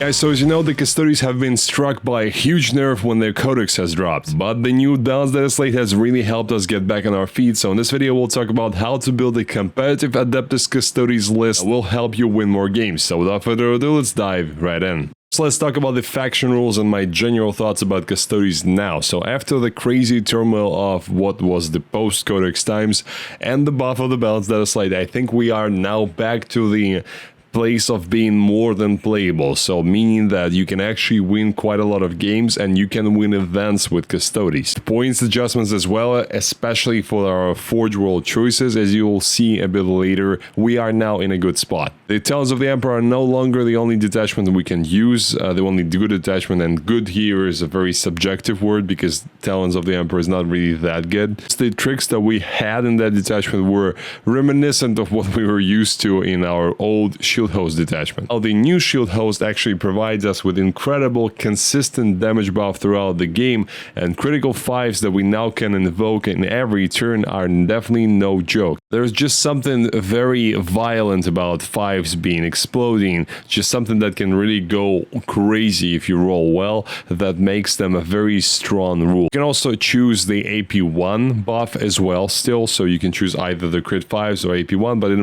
Guys, so as you know, the Custodes have been struck by a huge nerf when their Codex has dropped, but the new Balance Dataslate has really helped us get back on our feet. So in this video, we'll talk about how to build a competitive Adeptus Custodes list that will help you win more games. So without further ado, let's dive right in. So let's talk about the faction rules and my general thoughts about Custodes now. So after the crazy turmoil of what was the post-Codex times and the buff of the Balance Dataslate, I think we are now back to the place of being more than playable, so meaning that you can actually win quite a lot of games and you can win events with Custodes. Points adjustments as well, especially for our Forge World choices, as you will see a bit later, we are now in a good spot. The Talons of the Emperor are no longer the only detachment we can use, the only good detachment, and good here is a very subjective word because Talons of the Emperor is not really that good. The tricks that we had in that detachment were reminiscent of what we were used to in our old Shield Host detachment. Now, the new Shield Host actually provides us with incredible consistent damage buff throughout the game, and critical 5s that we now can invoke in every turn are definitely no joke. There's just something very violent about 5s being exploding, just something that can really go crazy if you roll well, that makes them a very strong rule. You can also choose the AP1 buff as well still, so you can choose either the crit 5s or AP1, but in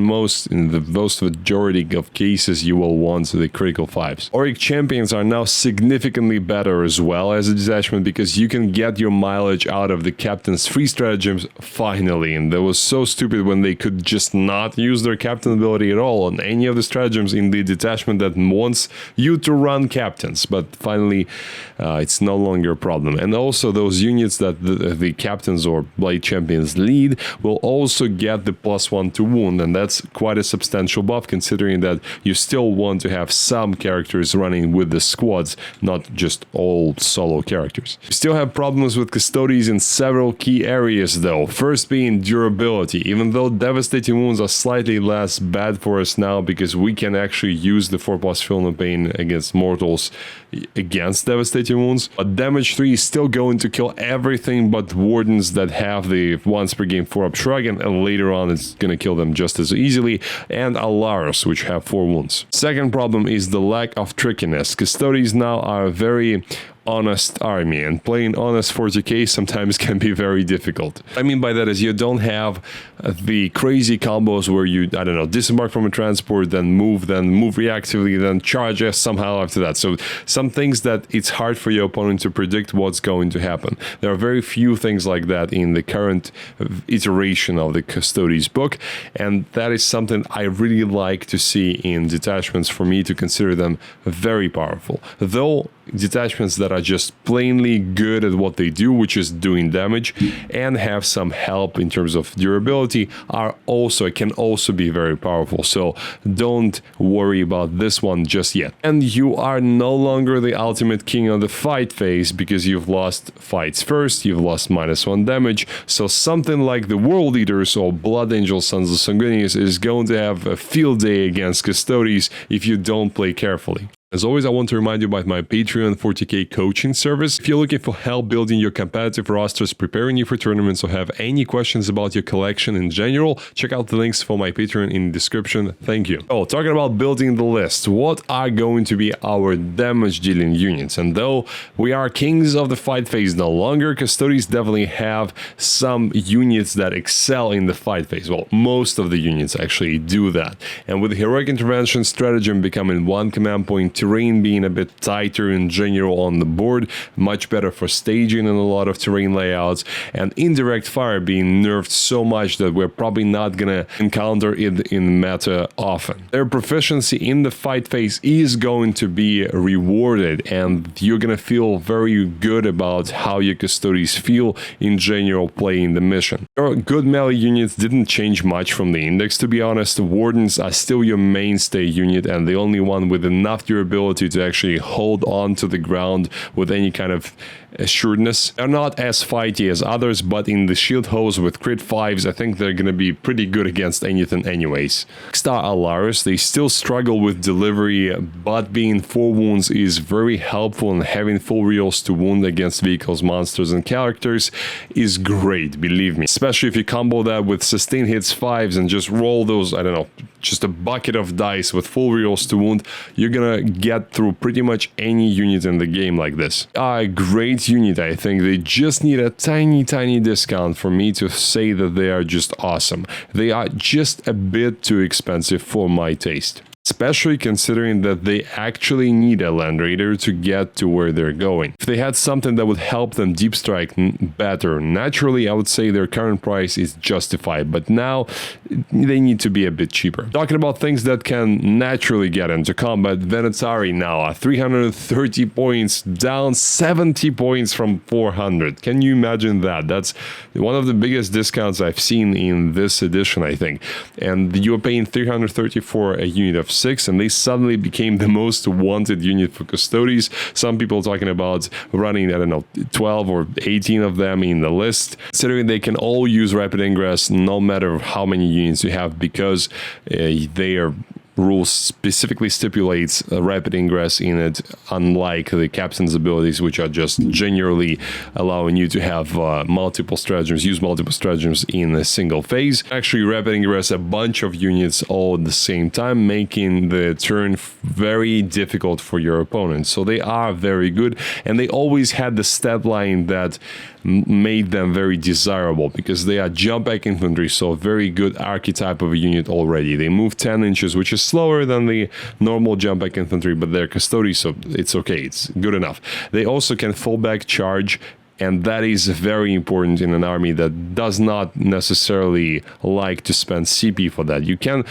the most majority of cases you will want the critical 5s. Auric champions are now significantly better as well as a detachment because you can get your mileage out of the captain's free stratagems finally, and that was so stupid when they could just not use their captain ability at all on any of the stratagems in the detachment that wants you to run captains, but finally it's no longer a problem. And also those units that the captains or blade champions lead will also get the +1 to wound, and that's quite a substantial buff considering that you still want to have some characters running with the squads, not just all solo characters. We still have problems with Custodes in several key areas though. First being durability. Even though devastating wounds are slightly less bad for us now because we can actually use the 4+ Film of Pain against mortals against devastating wounds, but damage 3 is still going to kill everything but wardens that have the once per game 4-up shrug, and later on it's gonna kill them just as easily, and Alaros, which have 4 wounds. Second problem is the lack of trickiness. Custodes now are a very honest army, and playing honest 40k sometimes can be very difficult. I mean by that is you don't have the crazy combos where you, I don't know, disembark from a transport, then move reactively, then charge somehow after that. So some things that it's hard for your opponent to predict what's going to happen. There are very few things like that in the current iteration of the Custodes book, and that is something I really like to see in detachments for me to consider them very powerful. Though detachments that are just plainly good at what they do, which is doing damage, and have some help in terms of durability can also be very powerful. So don't worry about this one just yet. And you are no longer the ultimate king on the fight phase because you've lost fights first, you've lost -1 damage, so something like the World Eaters or Blood Angel Sons of Sanguinius is going to have a field day against Custodes if you don't play carefully. As always, I want to remind you about my Patreon 40k coaching service. If you're looking for help building your competitive rosters, preparing you for tournaments, or have any questions about your collection in general, check out the links for my Patreon in the description. Thank you. Oh, talking about building the list, what are going to be our damage dealing units? And though we are kings of the fight phase no longer, Custodes definitely have some units that excel in the fight phase. Well, most of the units actually do that. And with Heroic Intervention stratagem becoming one command point, terrain being a bit tighter in general on the board, much better for staging in a lot of terrain layouts, and indirect fire being nerfed so much that we're probably not gonna encounter it in meta often. Their proficiency in the fight phase is going to be rewarded, and you're gonna feel very good about how your Custodes feel in general playing the mission. Your good melee units didn't change much from the index, to be honest. Wardens are still your mainstay unit and the only one with enough durability to actually hold on to the ground with any kind of assuredness. They're not as fighty as others, but in the shield host with crit 5s, I think they're gonna be pretty good against anything anyways. Next are Alaris. They still struggle with delivery, but being 4 wounds is very helpful, and having full reels to wound against vehicles, monsters, and characters is great, believe me. Especially if you combo that with sustain hits 5s and just roll those, I don't know, just a bucket of dice with full rerolls to wound, you're gonna get through pretty much any unit in the game like this. A great unit, I think. They just need a tiny discount for me to say that they are just awesome. They are just a bit too expensive for my taste. Especially considering that they actually need a Land Raider to get to where they're going. If they had something that would help them deep strike better, naturally I would say their current price is justified, but now they need to be a bit cheaper. Talking about things that can naturally get into combat, Venatari now 330 points, down 70 points from 400. Can you imagine that? That's one of the biggest discounts I've seen in this edition, I think. And you're paying 330 for a unit of 6, and they suddenly became the most wanted unit for Custodes. Some people talking about running, I don't know, 12 or 18 of them in the list, considering they can all use rapid ingress no matter how many units you have, because their rules specifically stipulates rapid ingress in it, unlike the captain's abilities, which are just generally allowing you to have multiple stratagems, use multiple stratagems in a single phase. Actually, rapid ingress a bunch of units all at the same time, making the turn very difficult for your opponent. So they are very good, and they always had the stat line that made them very desirable, because they are jump back infantry, so a very good archetype of a unit already. They move 10 inches, which is slower than the normal jump back infantry, but they're Custodes, so it's okay, it's good enough. They also can fall back charge, and that is very important in an army that does not necessarily like to spend CP for that. You can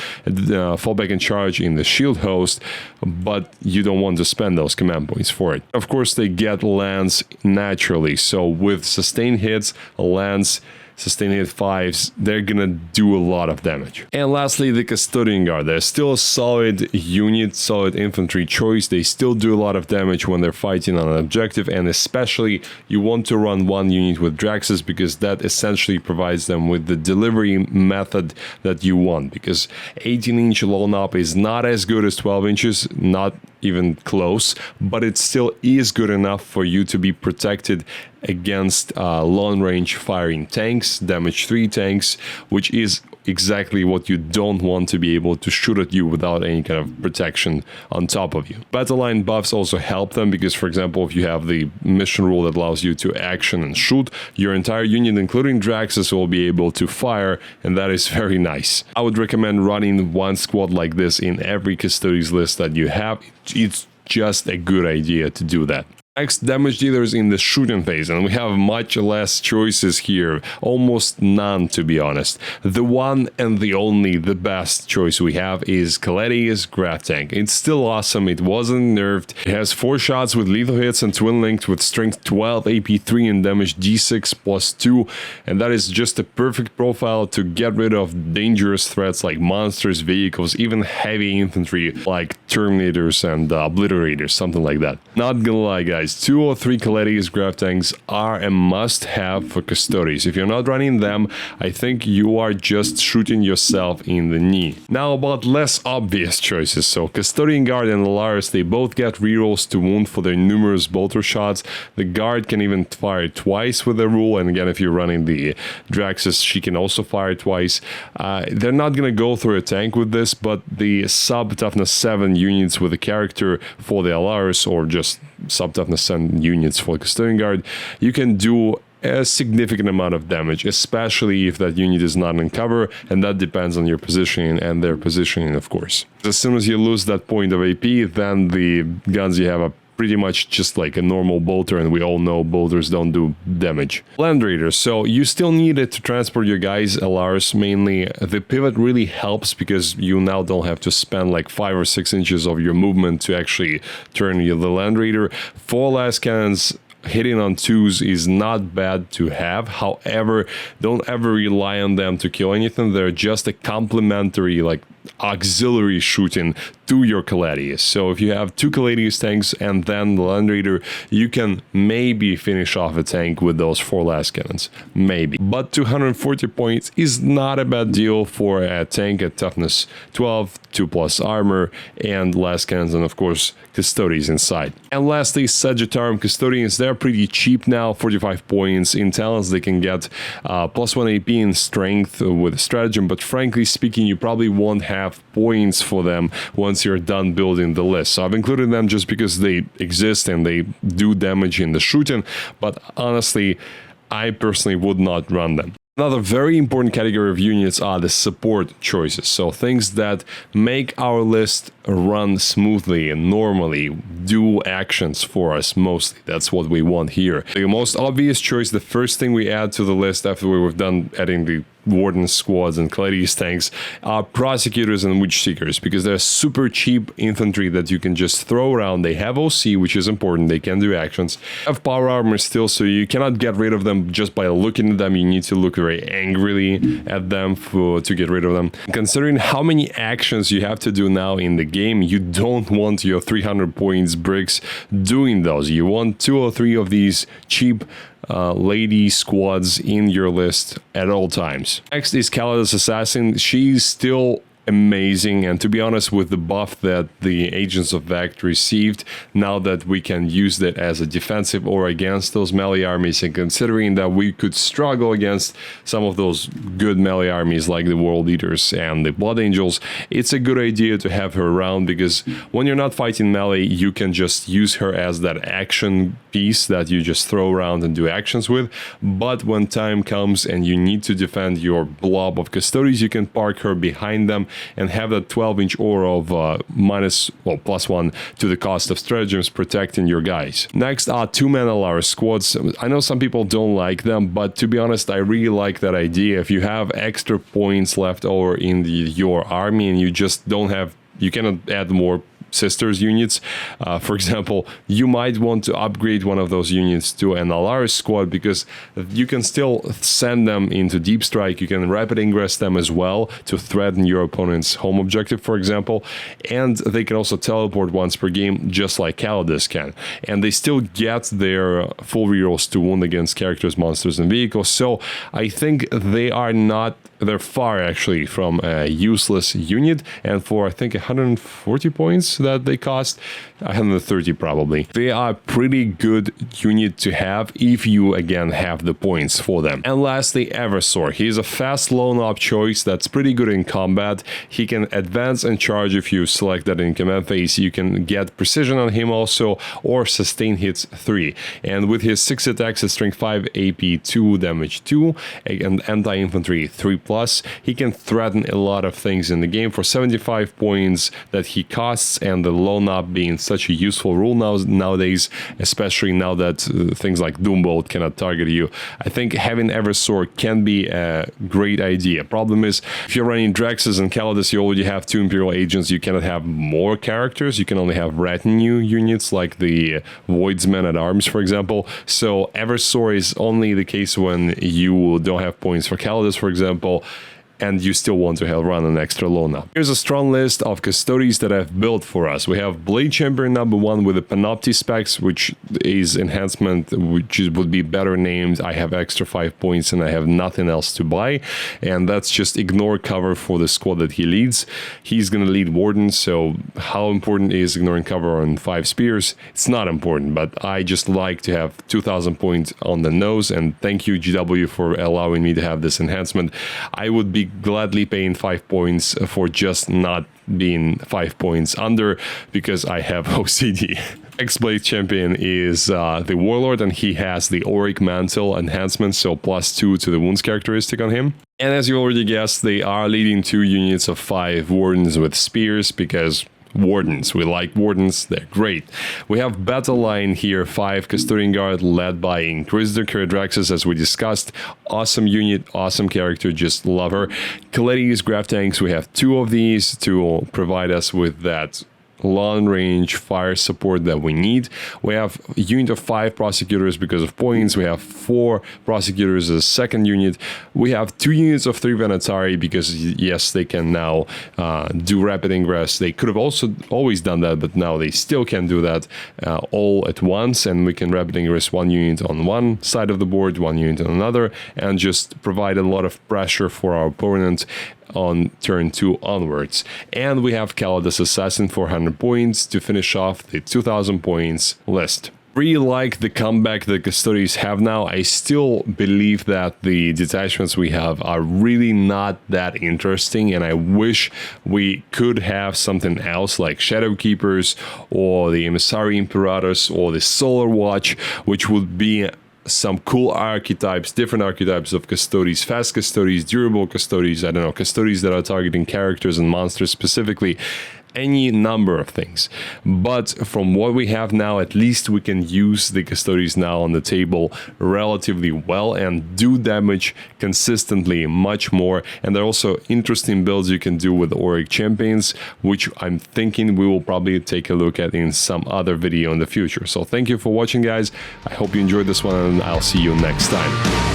fall back and charge in the shield host, but you don't want to spend those command points for it. Of course, they get lands naturally, so with sustained hits, lands, sustained hit 5s, they're gonna do a lot of damage. And lastly, the Custodian Guard. They're still a solid unit, solid infantry choice. They still do a lot of damage when they're fighting on an objective, and especially you want to run one unit with Draxes, because that essentially provides them with the delivery method that you want, because 18-inch low knob is not as good as 12 inches, not even close, but it still is good enough for you to be protected against long-range firing tanks, damage 3 tanks, which is exactly what you don't want to be able to shoot at you without any kind of protection on top of you. Battle line buffs also help them, because, for example, if you have the mission rule that allows you to action and shoot, your entire unit, including Draxes, will be able to fire, and that is very nice. I would recommend running one squad like this in every Custodes list that you have. It's just a good idea to do that. Next, damage dealers in the shooting phase, and we have much less choices here, almost none to be honest. The one and the only, the best choice we have is Kaledi's Graph Tank. It's still awesome, it wasn't nerfed, it has 4 shots with lethal hits and twin linked with strength 12, AP 3 and damage D6 plus 2, and that is just a perfect profile to get rid of dangerous threats like monsters, vehicles, even heavy infantry like Terminators and Obliterators, something like that. Not gonna lie guys, 2 or 3 Kaledi's Graph Tanks are a must-have for Custodes. If you're not running them, I think you are just shooting yourself in the knee. Now about less obvious choices. So Custodian Guard and Alaris, they both get rerolls to wound for their numerous bolter shots. The Guard can even fire twice with the rule, and again, if you're running the Draxes, she can also fire twice. They're not gonna go through a tank with this, but the sub toughness 7 units with a character for the Alaris, or just sub toughness 7 units for Custodian Guard, you can do a significant amount of damage, especially if that unit is not in cover, and that depends on your positioning and their positioning, of course. As soon as you lose that point of AP, then the guns you have are pretty much just like a normal bolter, and we all know bolters don't do damage. Land Raiders, so you still need it to transport your guys, LRs mainly. The pivot really helps, because you now don't have to spend like 5 or 6 inches of your movement to actually turn the Land Raider. 4 last cannons hitting on 2s is not bad to have. However, don't ever rely on them to kill anything. They're just a complementary, like auxiliary shooting to your Kaledius. So if you have 2 Kaledius tanks and then the Land Raider, you can maybe finish off a tank with those 4 last cannons. Maybe. But 240 points is not a bad deal for a tank at toughness 12, 2+ armor, and last cannons, and of course Custodes inside. And lastly, Sagittarium Custodians, they're pretty cheap now, 45 points. In talents they can get +1 AP in strength with stratagem, but frankly speaking, you probably won't have points for them once you're done building the list. So I've included them just because they exist and they do damage in the shooting, but honestly, I personally would not run them. Another very important category of units are the support choices, so things that make our list run smoothly and normally, do actions for us mostly. That's what we want here. The most obvious choice, the first thing we add to the list after we've done adding the Warden squads and Clarice tanks, are prosecutors and witch seekers, because they're super cheap infantry that you can just throw around. They have OC, which is important, they can do actions, have power armor still, so you cannot get rid of them just by looking at them. You need to look very angrily at them to get rid of them. Considering how many actions you have to do now in the game, you don't want your 300 points bricks doing those. You want 2 or 3 of these cheap lady squads in your list at all times. Next is Calidus Assassin. She's still amazing, and to be honest, with the buff that the Agents of Vect received, now that we can use that as a defensive or against those melee armies, and considering that we could struggle against some of those good melee armies like the World Eaters and the Blood Angels, it's a good idea to have her around, because when you're not fighting melee, you can just use her as that action piece that you just throw around and do actions with. But when time comes and you need to defend your blob of Custodes, you can park her behind them and have that 12-inch aura of +1 to the cost of stratagems protecting your guys. Next are 2-man Alaris squads. I know some people don't like them, but to be honest, I really like that idea. If you have extra points left over in your army and you just don't have, you cannot add more sisters units. For example, you might want to upgrade one of those units to an Alaris squad, because you can still send them into deep strike. You can rapid ingress them as well to threaten your opponent's home objective, for example, and they can also teleport once per game, just like Calidus can, and they still get their full rerolls to wound against characters, monsters, and vehicles. So I think they're far actually from a useless unit, and for I think 140 points that they cost, 130 probably, they are pretty good unit to have if you again have the points for them. And lastly, Eversor. He's a fast lone op choice that's pretty good in combat. He can advance and charge if you select that in command phase. You can get precision on him also, or sustain hits 3, and with his 6 attacks at strength 5, AP 2, damage 2, and anti-infantry 3+, he can threaten a lot of things in the game for 75 points that he costs, and the lone op being such a useful rule nowadays, especially now that things like Doombolt cannot target you. I think having Eversor can be a great idea. Problem is, if you're running Draxes and Calidus, you already have 2 Imperial Agents, you cannot have more characters, you can only have retinue units like the Voidsmen at Arms, for example. So Eversor is only the case when you don't have points for Calidus, for example, and you still want to run an extra lone up. Here's a strong list of Custodes that I've built for us. We have Blade Champion number 1 with the Panopti specs, which is enhancement, which would be better named I have extra 5 points and I have nothing else to buy, and that's just ignore cover for the squad that he leads. He's gonna lead Warden, so how important is ignoring cover on 5 spears? It's not important, but I just like to have 2000 points on the nose, and thank you GW for allowing me to have this enhancement. I would be gladly paying 5 points for just not being 5 points under, because I have OCD. X-Blade Champion is the Warlord, and he has the Auric Mantle enhancement, so +2 to the wounds characteristic on him. And as you already guessed, they are leading 2 units of 5 Wardens with spears, because Wardens, we like Wardens, they're great. We have Battle Line here, 5 Custodian Guard led by Inquisitor Karadraxis, as we discussed. Awesome unit, awesome character, just love her. Clarice Graph Tanks, we have 2 of these to provide us with that long-range fire support that we need. We have a unit of 5 prosecutors because of points. We have 4 prosecutors as a second unit. We have 2 units of 3 Venatari because, yes, they can now do rapid ingress. They could have also always done that, but now they still can do that all at once, and we can rapid ingress 1 unit on one side of the board, 1 unit on another, and just provide a lot of pressure for our opponent on turn 2 onwards. And we have Calidus Assassin for 100 points to finish off the 2000 points list. really like the comeback the Custodes have now. I still believe that the detachments we have are really not that interesting, and I wish we could have something else like Shadow Keepers or the Emissary Imperators or the Solar Watch, which would be some cool archetypes, different archetypes of Custodes, fast Custodes, durable Custodes, I don't know, Custodes that are targeting characters and monsters specifically, any number of things. But from what we have now, at least we can use the Custodes now on the table relatively well and do damage consistently much more. And there are also interesting builds you can do with Auric Champions, which I'm thinking we will probably take a look at in some other video in the future. So thank you for watching, guys. I hope you enjoyed this one, and I'll see you next time.